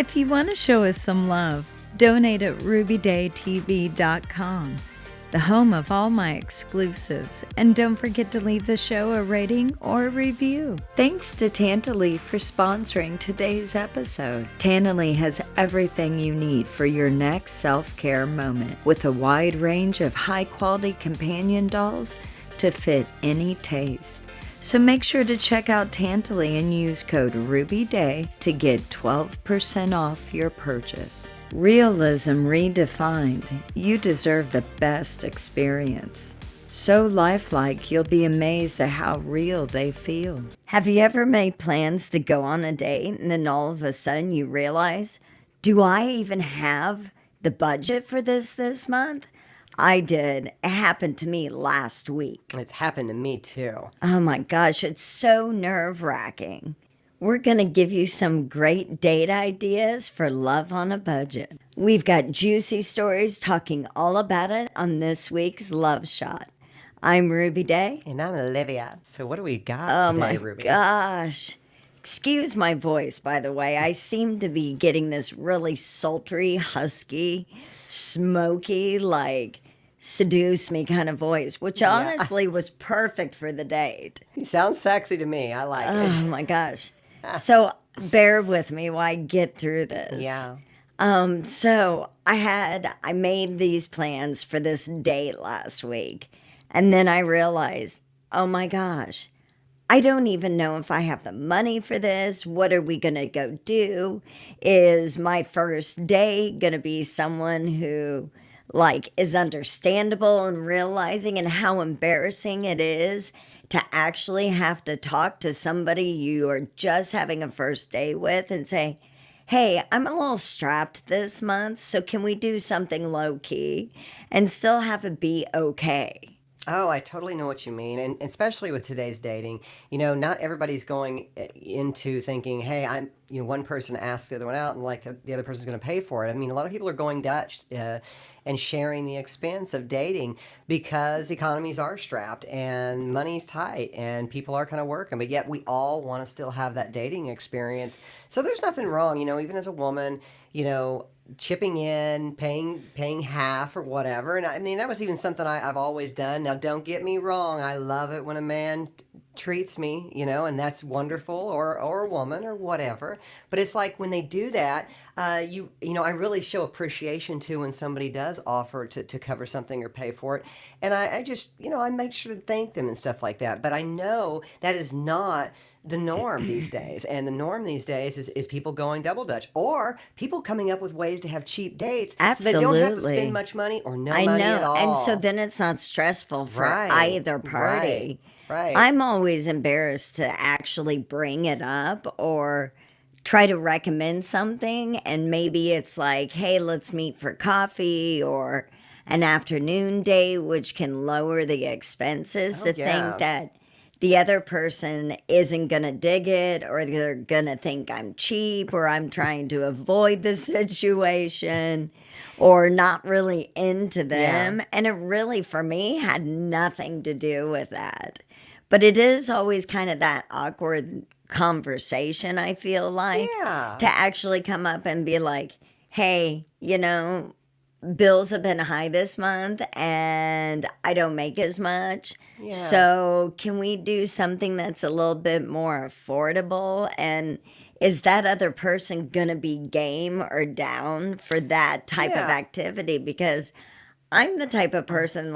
If you want to show us some love, donate at rubydaytv.com, the home of all my exclusives, and don't forget to leave the show a rating or a review. Thanks to Tantaley for sponsoring today's episode. Tantaley has everything you need for your next self-care moment, with a wide range of high-quality companion dolls to fit any taste. So make sure to check out Tantaley and use code RUBYDAY to get 12% off your purchase. Realism redefined. You deserve the best experience. So lifelike, you'll be amazed at how real they feel. Have you ever made plans to go on a date and then all of a sudden you realize, do I even have the budget for this month? I did. It happened to me last week. It's happened to me too. Oh my gosh, it's so nerve-wracking. We're going to give you some great date ideas for love on a budget. We've got juicy stories talking all about it on this week's Love Shot. I'm Ruby Day. And I'm Olivia. So what do we got today, Ruby? Oh my gosh. Excuse my voice, by the way. I seem to be getting this really sultry, husky, smoky, seduce me kind of voice, which honestly was perfect for the date. He sounds sexy to me. I like it. Oh my gosh. So bear with me while I get through this. Yeah. So I made these plans for this date last week, and then I realized, oh my gosh, I don't even know if I have the money for this. What are we going to go do? Is my first date going to be someone who is understandable and realizing and how embarrassing it is to actually have to talk to somebody you are just having a first date with and say, hey, I'm a little strapped this month, so can we do something low key and still have it be okay? Oh, I totally know what you mean. And especially with today's dating, not everybody's going into thinking, hey, one person asks the other one out and the other person's going to pay for it. I mean, a lot of people are going Dutch and sharing the expense of dating because economies are strapped and money's tight and people are kind of working. But yet we all want to still have that dating experience. So there's nothing wrong, even as a woman, chipping in, paying half or whatever. And I mean, that was even something I've always done. Now, don't get me wrong. I love it when a man treats me, and that's wonderful, or a woman or whatever. But it's like when they do that, I really show appreciation too when somebody does offer to cover something or pay for it. And I just, I make sure to thank them and stuff like that. But I know that is not the norm these days. And the norm these days is people going double Dutch or people coming up with ways to have cheap dates. Absolutely. So they don't have to spend much money or no money at all. And so then it's not stressful for either party. Right. I'm always embarrassed to actually bring it up or try to recommend something. And maybe it's like, hey, let's meet for coffee or an afternoon date, which can lower the expenses think that the other person isn't going to dig it or they're going to think I'm cheap or I'm trying to avoid the situation or not really into them. Yeah. And it really, for me, had nothing to do with that. But it is always kind of that awkward conversation, I feel like, to actually come up and be like, hey, bills have been high this month and I don't make as much. Yeah. So can we do something that's a little bit more affordable? And is that other person going to be game or down for that type of activity? Because I'm the type of person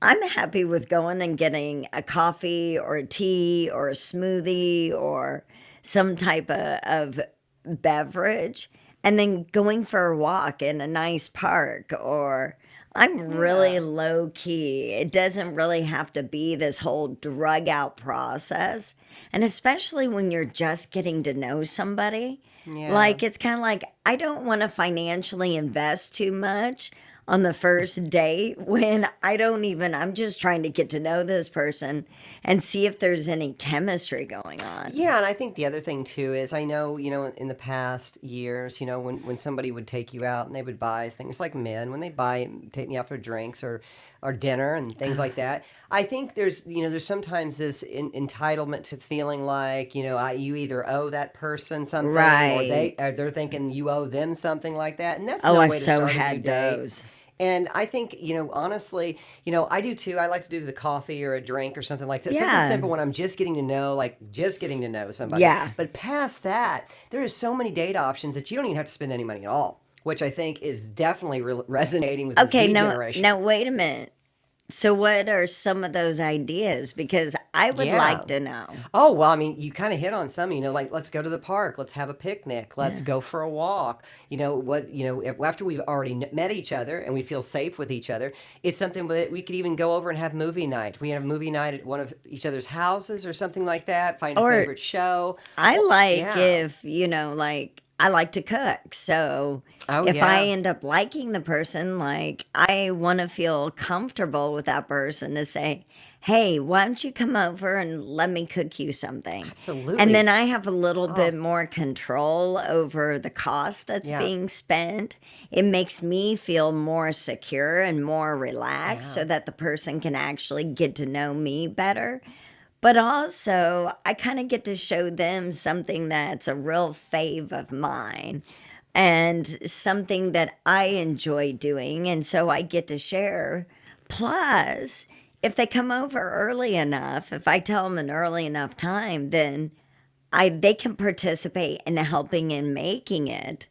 I'm happy with going and getting a coffee or a tea or a smoothie or some type of beverage and then going for a walk in a nice park or I'm really low key. It doesn't really have to be this whole drug out process. And especially when you're just getting to know somebody, it's kind of I don't want to financially invest too much on the first date when I'm just trying to get to know this person and see if there's any chemistry going on. Yeah, and I think the other thing too is I know, in the past years, when somebody would take you out and they would buy things like men, when they buy, take me out for drinks or dinner and things like that. I think there's sometimes this entitlement to feeling like, you either owe that person something or Right. they're thinking you owe them something like that. And that's Oh, no I've way to so start a new had date. those. And I think, honestly, I do too. I like to do the coffee or a drink or something like that. Something Yeah. simple when I'm just getting to know, like just getting to know somebody. Yeah. But past that, there is so many date options that you don't even have to spend any money at all, which I think is definitely resonating with the Okay, Z now generation. now wait a minute. So what are some of those ideas? Because I would Yeah. like to know. Oh, well, I mean, you kind of hit on some, like let's go to the park, let's have a picnic, let's Yeah. go for a walk. After we've already met each other and we feel safe with each other, it's something that we could even go over and have movie night. We have movie night at one of each other's houses or something like that, find a Or favorite show. I Oh, like yeah. if, like I like to cook. So Oh, if I yeah. end up liking the person, like I want to feel comfortable with that person to say, "Hey, why don't you come over and let me cook you something?" And Absolutely. then I have a little Oh, bit more control over the cost that's yeah. being spent. It makes me feel more secure and more relaxed Yeah. so that the person can actually get to know me better. But also, I kind of get to show them something that's a real fave of mine and something that I enjoy doing. And so I get to share. Plus, if they come over early enough, if I tell them an early enough time, then they can participate in helping in making it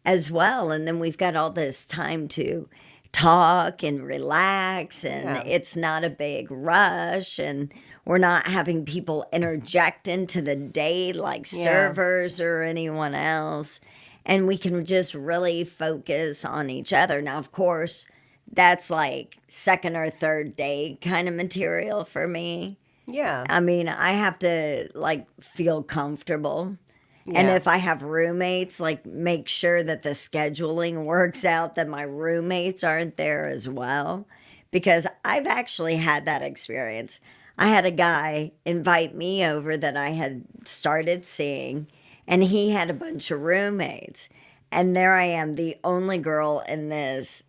as well. And then we've got all this time to talk and relax, and Yeah. it's not a big rush, and we're not having people interject into the day like Yeah. servers or anyone else. And we can just really focus on each other. Now, of course, that's like second or third date kind of material for me. Yeah. I mean, I have to like feel comfortable. And Yeah. if I have roommates, like make sure that the scheduling works out that my roommates aren't there as well. Because I've actually had that experience. I had a guy invite me over that I had started seeing, and he had a bunch of roommates. And there I am, the only girl in this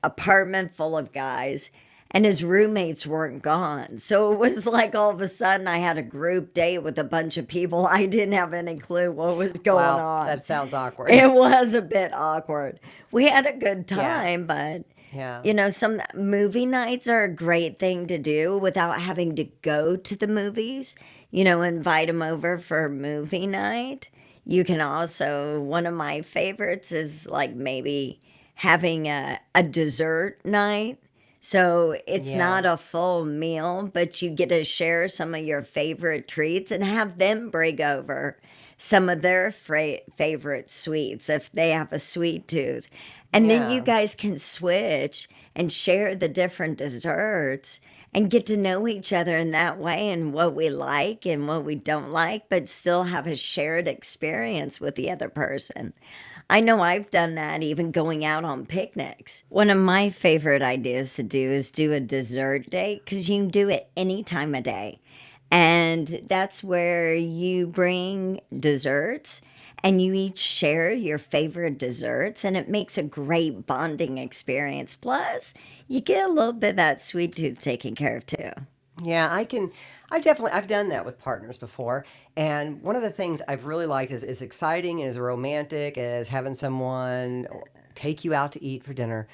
apartment full of guys, and his roommates weren't gone. So it was like all of a sudden I had a group date with a bunch of people. I didn't have any clue what was going Wow. on. That sounds awkward. It was a bit awkward. We had a good Yeah. time, but Yeah. some movie nights are a great thing to do without having to go to the movies. Invite them over for movie night. You can also, one of my favorites is like maybe having a dessert night. So it's Yeah. not a full meal, but you get to share some of your favorite treats and have them bring over some of their favorite sweets if they have a sweet tooth. And then you Yeah. guys can switch and share the different desserts and get to know each other in that way and what we like and what we don't like, but still have a shared experience with the other person. I know I've done that even going out on picnics. One of my favorite ideas to do is do a dessert date because you can do it any time of day. And that's where you bring desserts and you each share your favorite desserts, and it makes a great bonding experience. Plus, you get a little bit of that sweet tooth taken care of too. Yeah, I've done that with partners before. And one of the things I've really liked is as exciting and as romantic as having someone take you out to eat for dinner.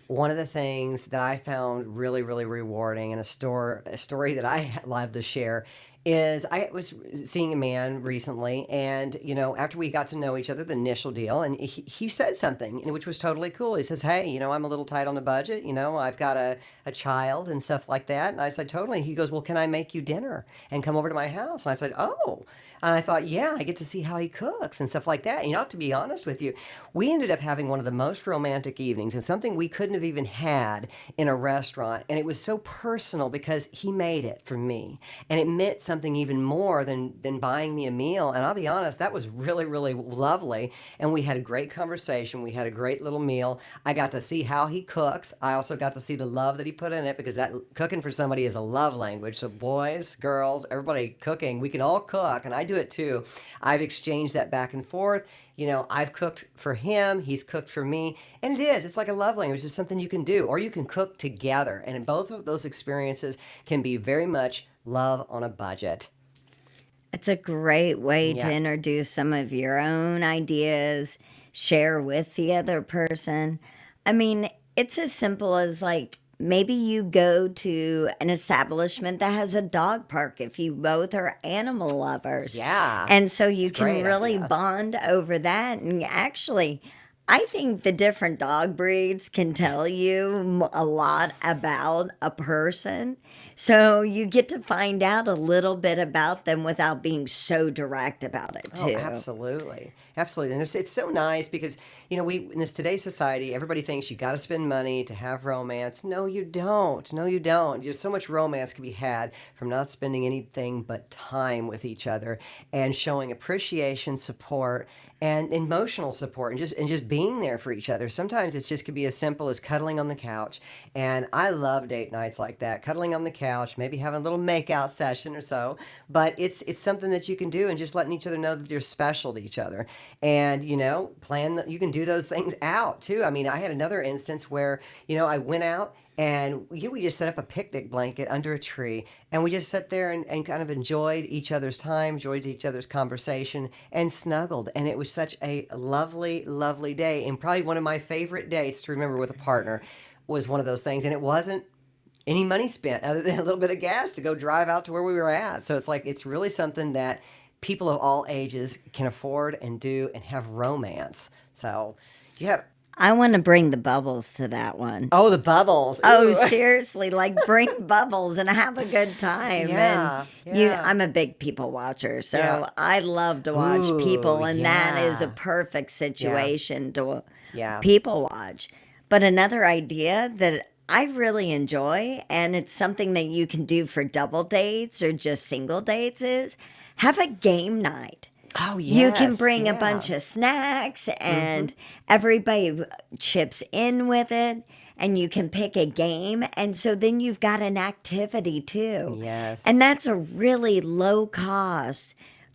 One of the things that I found really, really rewarding and a story that I love to share is I was seeing a man recently, and after we got to know each other, the initial deal, and he said something which was totally cool. He says, "Hey, I'm a little tight on the budget. I've got a child and stuff like that." And I said, "Totally." He goes, "Well, can I make you dinner and come over to my house?" And I said, "Oh." And I thought, yeah, I get to see how he cooks and stuff like that. To be honest with you, we ended up having one of the most romantic evenings and something we couldn't have even had in a restaurant. And it was so personal because he made it for me. And it meant something something even more than buying me a meal. And I'll be honest, that was really, really lovely. And we had a great conversation. We had a great little meal. I got to see how he cooks. I also got to see the love that he put in it, because that cooking for somebody is a love language. So boys, girls, everybody cooking, we can all cook, and I do it too. I've exchanged that back and forth. I've cooked for him, he's cooked for me, and it's like a love language. It's something you can do, or you can cook together. And in both of those experiences can be very much love on a budget. It's a great way to Yeah. introduce some of your own ideas, share with the other person. I mean, it's as simple as like maybe you go to an establishment that has a dog park if you both are animal lovers. Yeah. And so you It's a can great really idea. bond over that. And actually, I think the different dog breeds can tell you a lot about a person. So you get to find out a little bit about them without being so direct about it, Oh, too. absolutely. Absolutely. And it's so nice because, we in this today's society, everybody thinks you got to spend money to have romance. No, you don't. No, you don't. There's so much romance can be had from not spending anything but time with each other and showing appreciation, support, and emotional support, and just being there for each other. Sometimes it just could be as simple as cuddling on the couch. And I love date nights like that, cuddling on the couch, maybe having a little makeout session or so. But it's something that you can do, and just letting each other know that you're special to each other. And you can do those things out too. I mean, I had another instance where I went out, and we just set up a picnic blanket under a tree, and we just sat there and kind of enjoyed each other's time, enjoyed each other's conversation, and snuggled. And it was such a lovely, lovely day. And probably one of my favorite dates to remember with a partner was one of those things. And it wasn't any money spent other than a little bit of gas to go drive out to where we were at. So it's really something that people of all ages can afford and do and have romance. So you have... I want to bring the bubbles to that one. Oh, the bubbles. Oh, Ooh. seriously, like bring bubbles and have a good time. Yeah, And yeah. I'm a big people watcher, so Yeah. I love to watch Ooh, people, and that is a yeah. perfect situation to Yeah. people watch. But another idea that I really enjoy, and it's something that you can do for double dates or just single dates, is have a game night. Oh, You can yes, bring a yeah. bunch of snacks, and everybody chips in with it, and you can pick a game. And so then you've got an activity too. Yes. And that's a really low cost,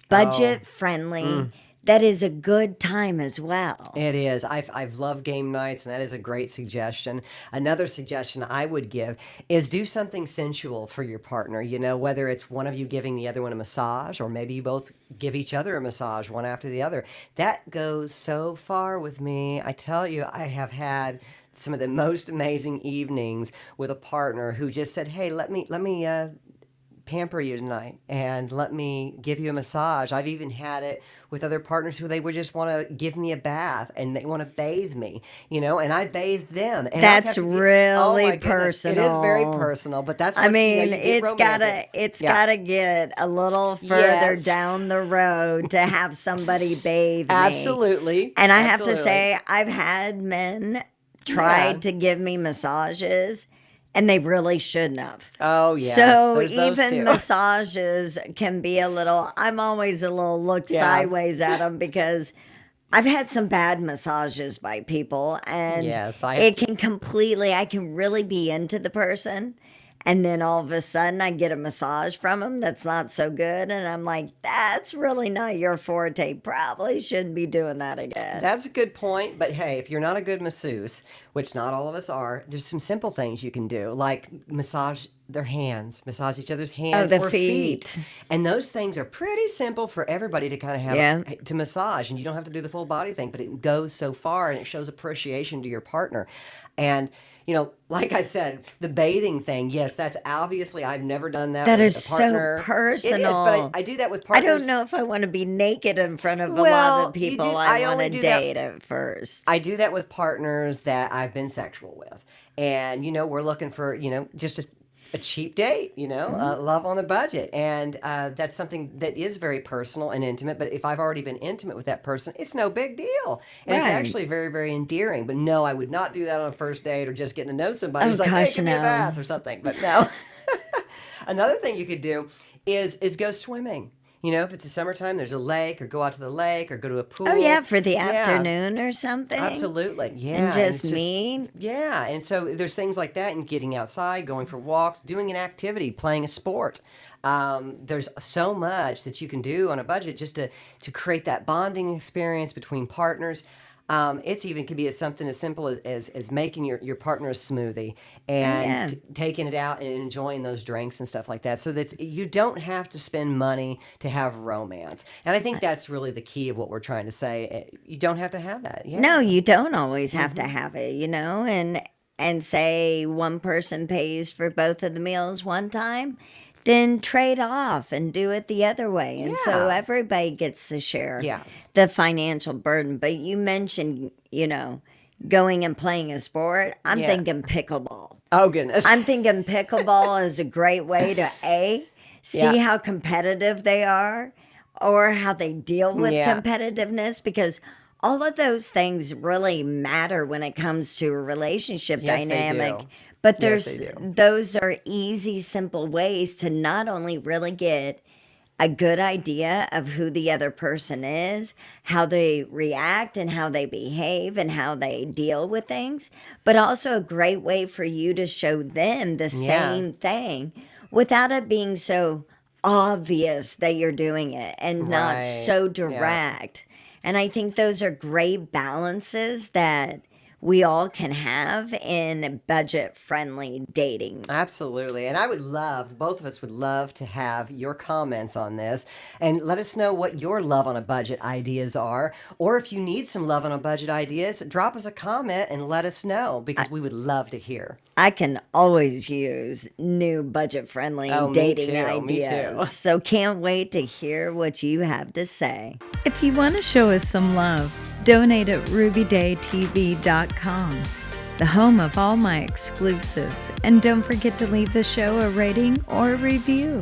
budget friendly, that is a good time as well. It is. I've loved game nights, and that is a great suggestion. Another suggestion I would give is do something sensual for your partner. Whether it's one of you giving the other one a massage, or maybe you both give each other a massage one after the other. That goes so far with me. I tell you, I have had some of the most amazing evenings with a partner who just said, "Hey, let me pamper you tonight, and let me give you a massage." I've even had it with other partners who they would just want to give me a bath, and they want to bathe me, and I bathe them. And I'd That's have to get- really oh my goodness, it is very personal, but that's what I mean, you get romantic. it's Yeah. gotta get a little further Yes. down the road to have somebody bathe me. Absolutely. And I have to Absolutely. say, I've had men try Yeah. to give me massages, and they really shouldn't have. Oh yes, So there's those even too. massages can be a little. I'm always a little look Yeah. sideways at them, because I've had some bad massages by people, and Yes, I have it to- can completely. I can really be into the person, and then all of a sudden I get a massage from them that's not so good, and I'm like, that's really not your forte. Probably shouldn't be doing that again. That's a good point, but hey, if you're not a good masseuse, which not all of us are, there's some simple things you can do, like massage their hands, massage each other's hands the or feet. And those things are pretty simple for everybody to kind of have Yeah. to massage, and you don't have to do the full body thing, but it goes so far, and it shows appreciation to your partner. And like I said, the bathing thing, yes, that's obviously, I've never done that That with is a so partner. It is, personal. but I do that with I partners. don't know if I want to be naked in front of a lot Well, of you people do- I I want only to do that- date at first. I do that with partners that I've been sexual with. And, we're looking for, just a cheap date, love on the budget. And that's something that is very personal and intimate. But if I've already been intimate with that person, it's no big deal. And it's Right. actually very, very endearing. But no, I would not do that on a first date or just getting to know somebody. Oh, It's like, gosh, hey, give me a no. bath or something. But no. Another thing you could do is go swimming. You know, if it's the summertime, there's a lake, or go out to the lake, or go to a pool. Oh, yeah, for the Yeah, afternoon or something. absolutely. Yeah, And and just it's just meet. yeah, and so there's things like that, and getting outside, going for walks, doing an activity, playing a sport. There's so much that you can do on a budget just to create that bonding experience between partners. It's even could be something as simple as making your partner a smoothie Oh, and yeah. taking it out and enjoying those drinks and stuff like that. So that you don't have to spend money to have romance. And I think that's really the key of what we're trying to say. You don't have to have that. Yeah. No, you don't always have to have it, and say one person pays for both of the meals one time, then trade off and do it the other way. And so Yeah. everybody gets to share Yes. the financial burden. But you mentioned, going and playing a sport. I'm Yeah. thinking pickleball. Oh goodness. I'm thinking pickleball is a great way to see Yeah. how competitive they are or how they deal with Yeah. competitiveness, because all of those things really matter when it comes to a relationship Yes, they dynamic. do. But Yes, they do. those are easy, simple ways to not only really get a good idea of who the other person is, how they react and how they behave and how they deal with things, but also a great way for you to show them the Yeah. same thing without it being so obvious that you're doing it and not Right. so Yeah. direct. And I think those are great balances that we all can have in budget friendly dating. Absolutely. And both of us would love to have your comments on this and let us know what your love on a budget ideas are. Or if you need some love on a budget ideas, drop us a comment and let us know because we would love to hear. I can always use new budget friendly Oh, me dating too, me ideas. too. So can't wait to hear what you have to say. If you want to show us some love, donate at rubydaytv.com, the home of all my exclusives. And don't forget to leave the show a rating or a review.